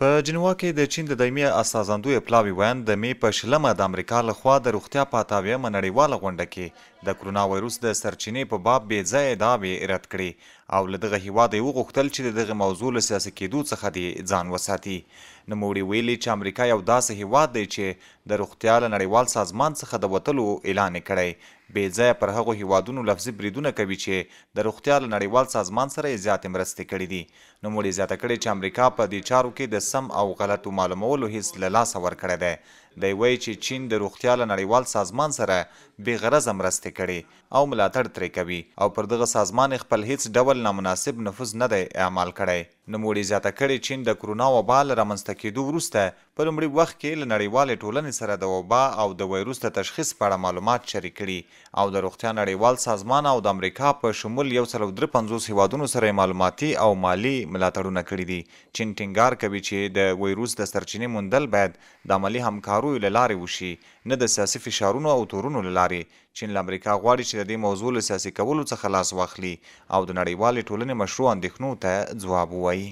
په جنوا کې د چین د دایمي استازندوی پلاوي ویاند د می په شلمه د امریکا لخوا د روغتیا په اتاویمه نړیواله غونډه کې د کرونا وایروس د سرچینې په باب بې ځایه ادعاوې رد کړې او له دغه هیواده یې وغوښتل چې د دغه موضوع له سیاسي کېدو څخه دې ځان وساتي. نوموړي ویلي چې امریکا یو داسې هیواد دی چې د روغتیا له نړیوال سازمان څخه د وتلو اعلان یې کړی. بې ځایه پر هغو هیوادونو لفظي بریدونه کوي چې د روغتیا له نړیوال سازمان سره یې زیاتې مرستې کړي دي. نوموړي زیاته کړې چې امریکا په دې چارو کې د سم او غلطو معلومولو هیڅ له لاسه ورکړی دی. دی وایي چې چین د روغتیا له نړیوال سازمان سره بې غرضه مرستې کړي او ملاتړ ترې کوي او پر دغه سازمان خپل هیڅ ډول نامناسب نفوذ نه دی اعمال کړی. نوموړي زیاته کړې چین د کرونا وبا له رامنځته کېدو وروسته په لومړي وخت کې له نړیوالې ټولنې سره د وبا او د وایروس د تشخیص په اړه معلومات شریک کړي او د روغتیا نړیوال سازمان او د امریکا په شمول 153 هیوادونو سره معلوماتي او مالي ملاتړونه کړي دي. چین ټینګار کوي چې د وایروس د سرچینې موندل باید د عملي همکاریو له لارې وشي، نه د سیاسي فشارونو او تورونو له لارې. چین له امریکا غواړي چې د دې موضوع له سیاسي کولو څخه لاس واخلي او د نړیوالې ټولنې مشروع اندېښنو ته ځواب ووایي.